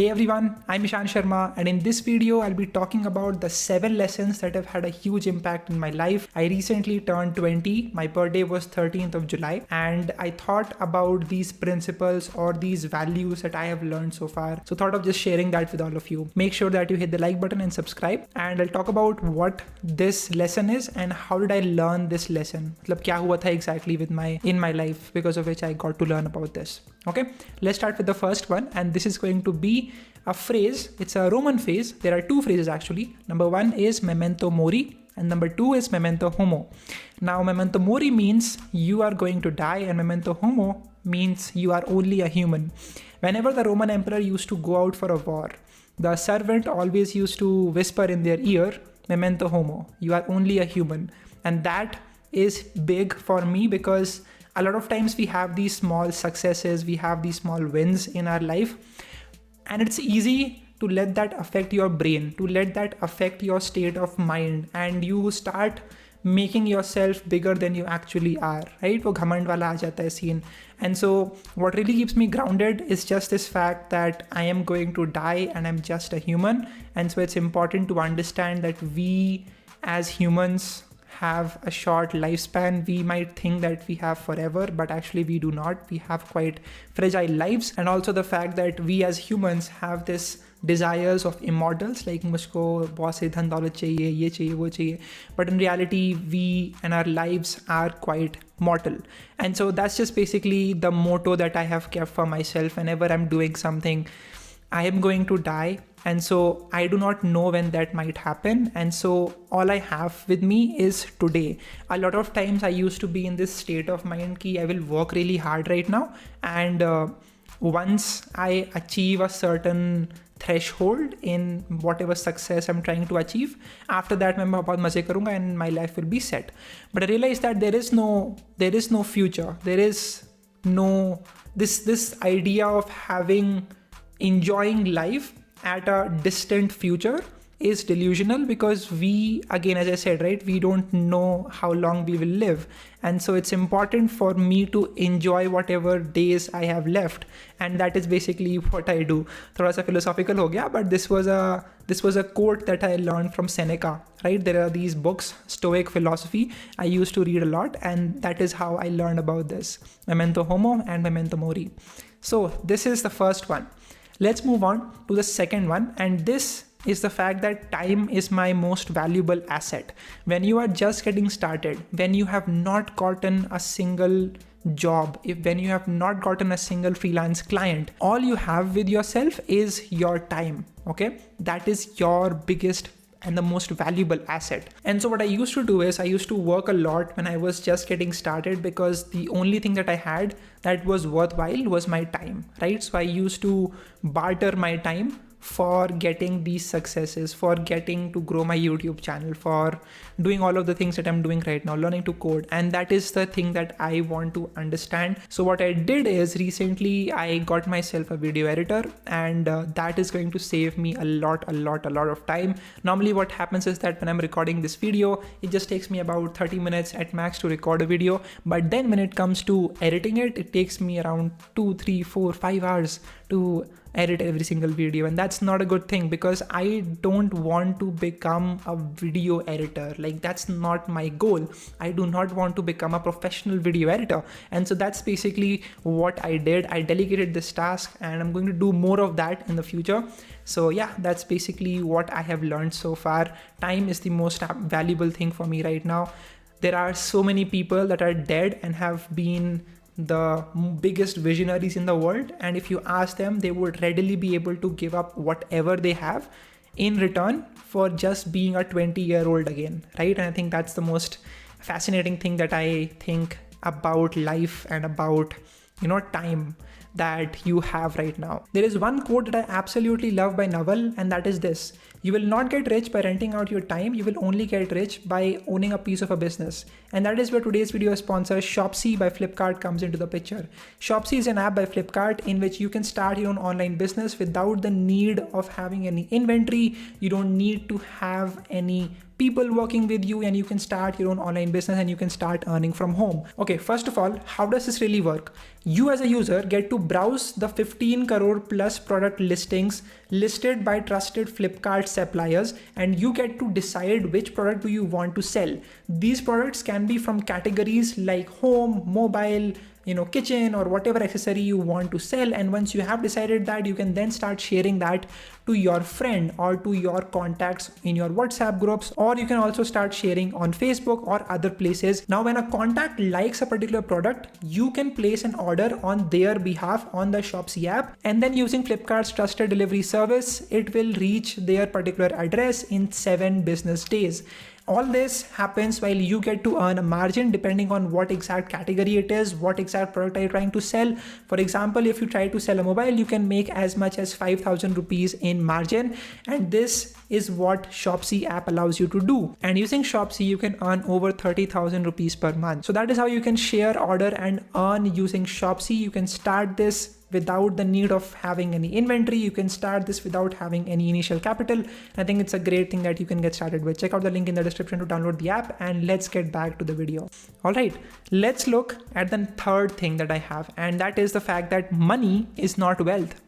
Hey everyone, I'm Ishan Sharma, and in this video I'll be talking about the 7 lessons that have had a huge impact in my life. I recently turned 20, my birthday was 13th of July, and I thought about these principles or these values that I have learned so far. So thought of just sharing that with all of you. Make sure that you hit the like button and subscribe, and I'll talk about what this lesson is and how did I learn this lesson. मतलब क्या हुआ था exactly in my life because of which I got to learn about this. Okay, let's start with the first one, and this is going to be a phrase. It's a Roman phrase. There are two phrases actually. Number one is Memento Mori, and number two is Memento Homo. Now, Memento Mori means you are going to die, and Memento Homo means you are only a human. Whenever the Roman emperor used to go out for a war, the servant always used to whisper in their ear, Memento Homo, you are only a human. And that is big for me because a lot of times we have these small successes, we have these small wins in our life, and it's easy to let that affect your brain, to let that affect your state of mind, and you start making yourself bigger than you actually are, right? वो घमंड वाला आ जाता है scene. And so what really keeps me grounded is just this fact that I am going to die and I'm just a human. And so it's important to understand that we as humans have a short lifespan. We might think that we have forever, but actually we do not. We have quite fragile lives. And also the fact that we as humans have this desires of immortals, like मुझको बहुत से धन दौलत चाहिए, ये चाहिए, वो चाहिए. But in reality, we and our lives are quite mortal. And so that's just basically the motto that I have kept for myself. Whenever I'm doing something, I am going to die. And so I do not know when that might happen. And so all I have with me is today. A lot of times I used to be in this state of mind ki I will work really hard right now. And once I achieve a certain threshold in whatever success I'm trying to achieve, after that मैं बहुत मजे करूँगा and my life will be set. But I realized that there is no future. There is no this idea of enjoying life at a distant future is delusional because we, again, as I said, right, we don't know how long we will live. And so it's important for me to enjoy whatever days I have left. And that is basically what I do. Thoda sa philosophical ho gaya, but this was a quote that I learned from Seneca, right? There are these books, Stoic philosophy, I used to read a lot, and that is how I learned about this. Memento Homo and Memento Mori. So this is the first one. Let's move on to the second one, and this is the fact that time is my most valuable asset. When you are just getting started, when you have not gotten a single job, when you have not gotten a single freelance client, all you have with yourself is your time, okay? That is your biggest and the most valuable asset. And so what I used to do is I used to work a lot when I was just getting started because the only thing that I had that was worthwhile was my time, right? So I used to barter my time for getting these successes, for getting to grow my YouTube channel, for doing all of the things that I'm doing right now, learning to code. And that is the thing that I want to understand. So what I did is recently I got myself a video editor, and that is going to save me a lot of time. Normally what happens is that when I'm recording this video, it just takes me about 30 minutes at max to record a video. But then when it comes to editing it, it takes me around 2, 3, 4, 5 hours to edit every single video, and that's not a good thing because I don't want to become a video editor. Like, that's not my goal. I do not want to become a professional video editor. And so that's basically what I did. I delegated this task, and I'm going to do more of that in the future. So yeah, that's basically what I have learned so far. Time is the most valuable thing for me right now. There are so many people that are dead and have been the biggest visionaries in the world, and if you ask them, they would readily be able to give up whatever they have in return for just being a 20-year-old again, right? And I think that's the most fascinating thing that I think about life and about, time that you have right now. There is one quote that I absolutely love by Naval, and that is this: you will not get rich by renting out your time, you will only get rich by owning a piece of a business. And that is where today's video sponsor Shopsy by Flipkart comes into the picture. Shopsy is an app by Flipkart in which you can start your own online business without the need of having any inventory. You don't need to have any people working with you, and you can start your own online business and you can start earning from home. Okay, first of all, how does this really work? You as a user get to browse the 15 crore plus product listings listed by trusted Flipkart suppliers, and you get to decide which product do you want to sell. These products can be from categories like home, mobile, kitchen, or whatever accessory you want to sell. And once you have decided that, you can then start sharing that to your friend or to your contacts in your WhatsApp groups, or you can also start sharing on Facebook or other places. Now, when a contact likes a particular product, you can place an order on their behalf on the Shopsy app, and then using Flipkart's trusted delivery service, it will reach their particular address in 7 business days. All this happens while you get to earn a margin depending on what exact category it is, what exact product are you trying to sell. For example, if you try to sell a mobile, you can make as much as 5,000 rupees in margin. And this is what Shopsy app allows you to do. And using Shopsy, you can earn over 30,000 rupees per month. So that is how you can share, order, and earn using Shopsy. You can start this without the need of having any inventory. You can start this without having any initial capital. I think it's a great thing that you can get started with. Check out the link in the description to download the app, and let's get back to the video. All right, let's look at the third thing that I have, and that is the fact that money is not wealth.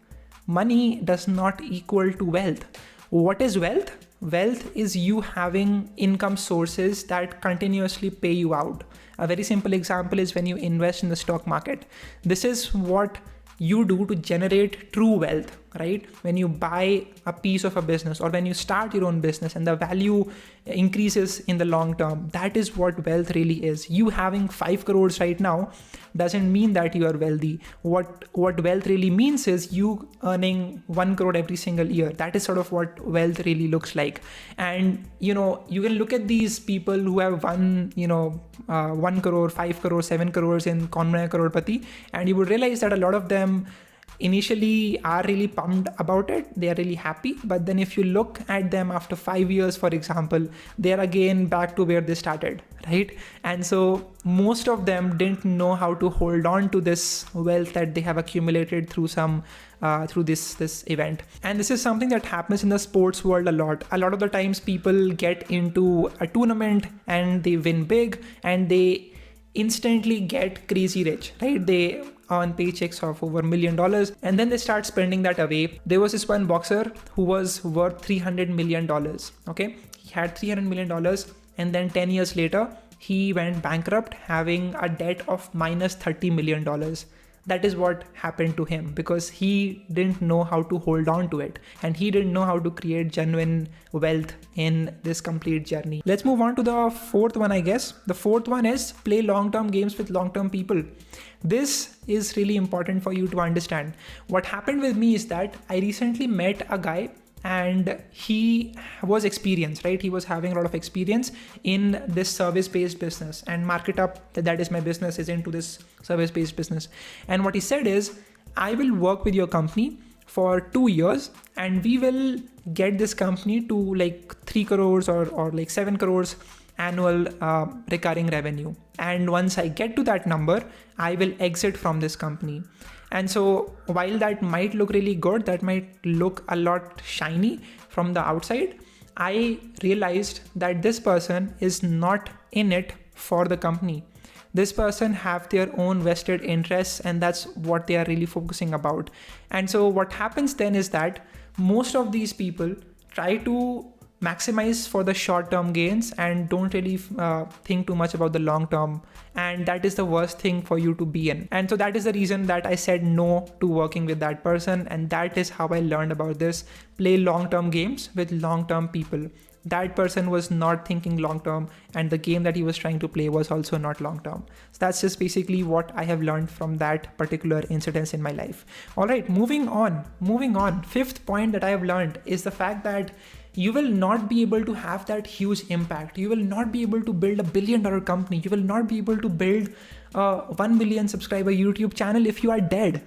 Money does not equal to wealth. What is wealth? Wealth is you having income sources that continuously pay you out. A very simple example is when you invest in the stock market. This is what you do to generate true wealth, right? When you buy a piece of a business or when you start your own business and the value increases in the long term, that is what wealth really is. You having 5 crores right now doesn't mean that you are wealthy. What wealth really means is you earning 1 crore every single year. That is sort of what wealth really looks like. And you can look at these people who have won 1 crore, 5 crore, 7 crores in Kaun Banega Crorepati, and you would realize that a lot of them initially are really pumped about it. They are really happy. But then if you look at them after 5 years, for example, they are again back to where they started, right? And so most of them didn't know how to hold on to this wealth that they have accumulated through this event. And this is something that happens in the sports world a lot. A lot of the times people get into a tournament and they win big and they instantly get crazy rich, right? They earn paychecks of over $1 million and then they start spending that away. There was this one boxer who was worth $300 million. Okay, he had $300 million, and then 10 years later he went bankrupt, having a debt of minus $30 million. That is what happened to him because he didn't know how to hold on to it, and he didn't know how to create genuine wealth in this complete journey. Let's move on to the fourth one, I guess. The fourth one is play long-term games with long-term people. This is really important for you to understand. What happened with me is that I recently met a guy and he was experienced, right? He was having a lot of experience in this service-based business, and market up that is my business is into this service-based business. And what he said is, I will work with your company for 2 years and we will get this company to like 3 crores or like 7 crores annual recurring revenue. And once I get to that number, I will exit from this company. And so while that might look really good, that might look a lot shiny from the outside, I realized that this person is not in it for the company. This person have their own vested interests, and that's what they are really focusing about. And so what happens then is that most of these people try to maximize for the short-term gains and don't really think too much about the long-term, and that is the worst thing for you to be in. And so that is the reason that I said no to working with that person, and that is how I learned about this. Play long-term games with long-term people. That person was not thinking long-term, and the game that he was trying to play was also not long-term. So that's just basically what I have learned from that particular incident in my life. All right, moving on. Fifth point that I have learned is the fact that you will not be able to have that huge impact. You will not be able to build $1 billion company. You will not be able to build a 1 million subscriber YouTube channel if you are dead.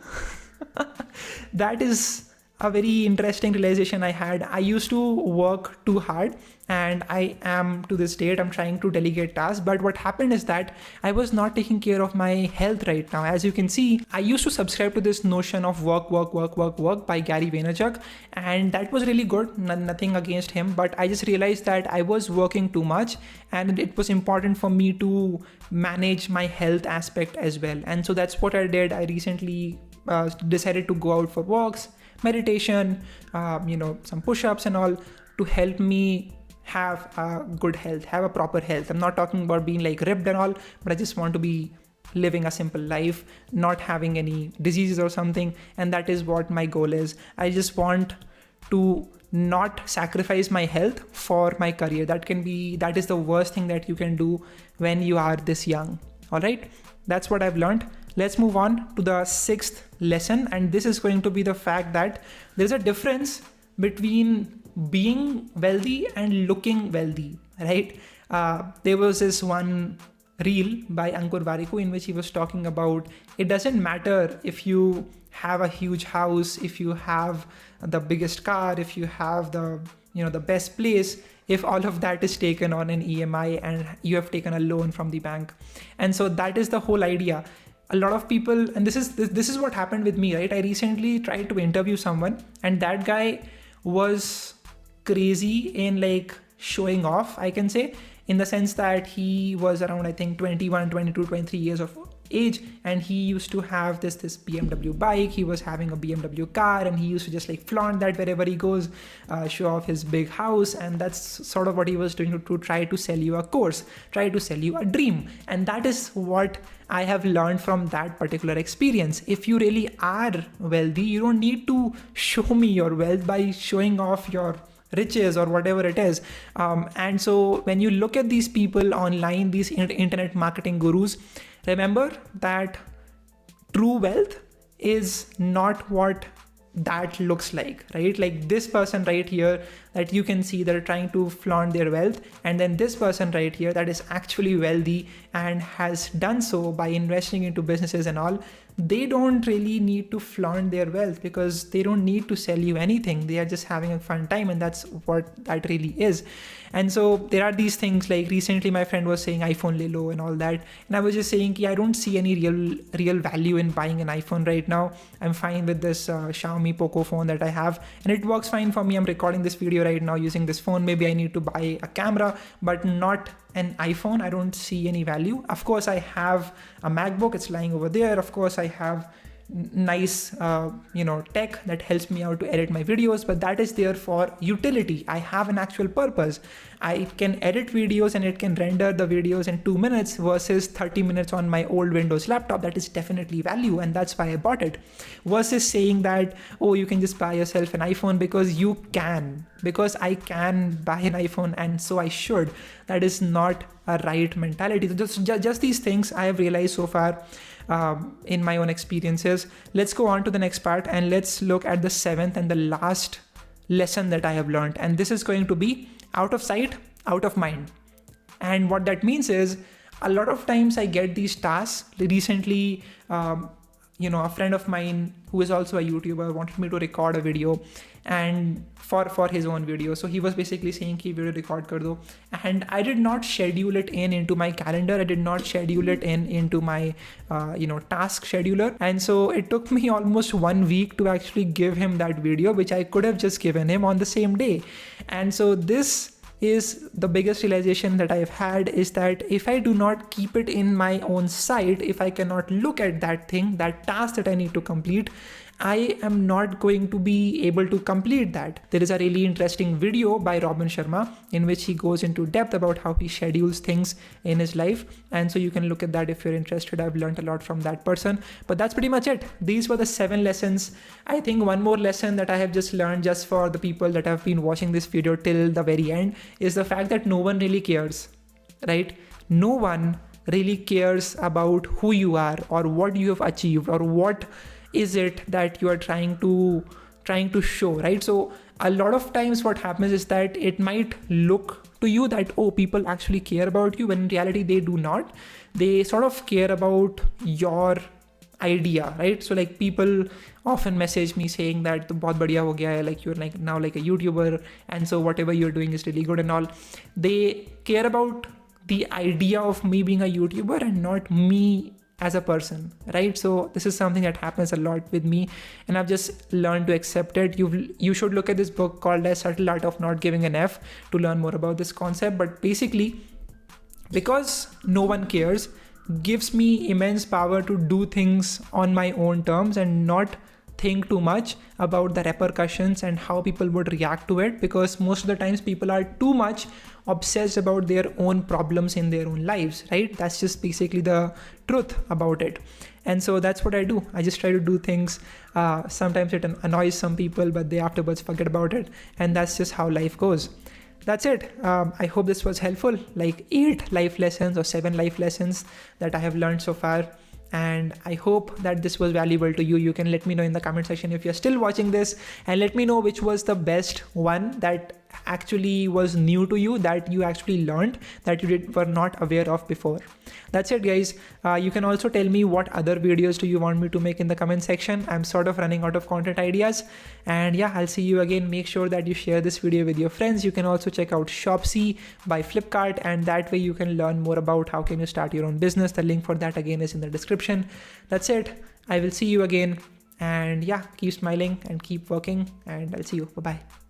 That is a very interesting realization I had. I used to work too hard, and I am to this date, I'm trying to delegate tasks. But what happened is that I was not taking care of my health right now. As you can see, I used to subscribe to this notion of work by Gary Vaynerchuk, and that was really good. Nothing against him, but I just realized that I was working too much, and it was important for me to manage my health aspect as well. And so that's what I did. I recently decided to go out for walks, meditation, some push-ups and all, to help me have a good health, have a proper health. I'm not talking about being like ripped and all, but I just want to be living a simple life, not having any diseases or something. And that is what my goal is. I just want to not sacrifice my health for my career. That is the worst thing that you can do when you are this young. All right, that's what I've learned. Let's move on to the sixth lesson, and this is going to be the fact that there's a difference between being wealthy and looking wealthy, right? There was this one reel by Ankur Warikoo in which he was talking about it doesn't matter if you have a huge house, if you have the biggest car, if you have the best place, if all of that is taken on an EMI and you have taken a loan from the bank. And so that is the whole idea. A lot of people, and this is what happened with me, right? I recently tried to interview someone, and that guy was crazy in like showing off, I can say, in the sense that he was around, I think 21, 22, 23 years of age, and he used to have this BMW bike. He was having a BMW car, and he used to just like flaunt that wherever he goes, show off his big house. And that's sort of what he was doing to try to sell you a course, try to sell you a dream. And that is what I have learned from that particular experience. If you really are wealthy, you don't need to show me your wealth by showing off your riches or whatever it is. And so when you look at these people online, these internet marketing gurus, remember that true wealth is not what that looks like, right? Like this person right here that you can see, they're trying to flaunt their wealth, and then this person right here that is actually wealthy and has done so by investing into businesses and all. They don't really need to flaunt their wealth because they don't need to sell you anything. They are just having a fun time, and that's what that really is. And so there are these things like recently my friend was saying iPhone le lo and all that, and I was just saying I don't see any real value in buying an iPhone right now. I'm fine with this Xiaomi Poco phone that I have, and it works fine for me. I'm recording this video right now using this phone. Maybe I need to buy a camera, but not an iPhone. I don't see any value. Of course, I have a MacBook. It's lying over there. Of course, I have nice tech that helps me out to edit my videos, but that is there for utility. I have an actual purpose. I can edit videos and it can render the videos in 2 minutes versus 30 minutes on my old Windows laptop. That is definitely value, and that's why I bought it. Versus saying that, oh, you can just buy yourself an iPhone because you can, because I can buy an iPhone and so I should. That is not a right mentality. So just these things I have realized so far in my own experiences. Let's go on to the next part and let's look at the seventh and the last lesson that I have learned. And this is going to be out of sight, out of mind. And what that means is a lot of times I get these tasks. Recently, a friend of mine who is also a YouTuber wanted me to record a video and for his own video. So he was basically saying ki video record kar do, and I did not schedule it into my calendar. I did not schedule it into my task scheduler, and so it took me almost 1 week to actually give him that video, which I could have just given him on the same day. And so this is the biggest realization that I've had, is that if I do not keep it in my own sight, if I cannot look at that thing, that task that I need to complete, I am not going to be able to complete that. There is a really interesting video by Robin Sharma in which he goes into depth about how he schedules things in his life. And so you can look at that if you're interested. I've learned a lot from that person, but that's pretty much it. These were the 7 lessons. I think one more lesson that I have just learned, just for the people that have been watching this video till the very end, is the fact that no one really cares, right? No one really cares about who you are or what you have achieved or what is it that you are trying to show, right? So a lot of times what happens is that it might look to you that, oh, people actually care about you, when in reality they do not. They sort of care about your idea, right? So like people often message me saying that bahut badhiya ho gaya hai, like you're like now like a YouTuber, and so whatever you're doing is really good and all. They care about the idea of me being a YouTuber and not me as a person, right? So this is something that happens a lot with me, and I've just learned to accept it. You should look at this book called as Subtle Art of Not Giving an F to learn more about this concept. But basically, because no one cares, gives me immense power to do things on my own terms and not think too much about the repercussions and how people would react to it, because most of the times people are too much obsessed about their own problems in their own lives, right? That's just basically the truth about it. And so that's what I do. I just try to do things. Sometimes it annoys some people, but they afterwards forget about it, and that's just how life goes. That's it. I hope this was helpful, like 8 life lessons or 7 life lessons that I have learned so far. And I hope that this was valuable to you. You can let me know in the comment section if you're still watching this, and let me know which was the best one that actually was new to you, that you actually learned, that you were not aware of before. That's it, guys. You can also tell me what other videos do you want me to make in the comment section. I'm sort of running out of content ideas, and yeah, I'll see you again. Make sure that you share this video with your friends. You can also check out Shopsy by Flipkart, and that way you can learn more about how can you start your own business. The link for that again is in the description. That's it. I will see you again, and yeah, keep smiling and keep working, and I'll see you. Bye bye.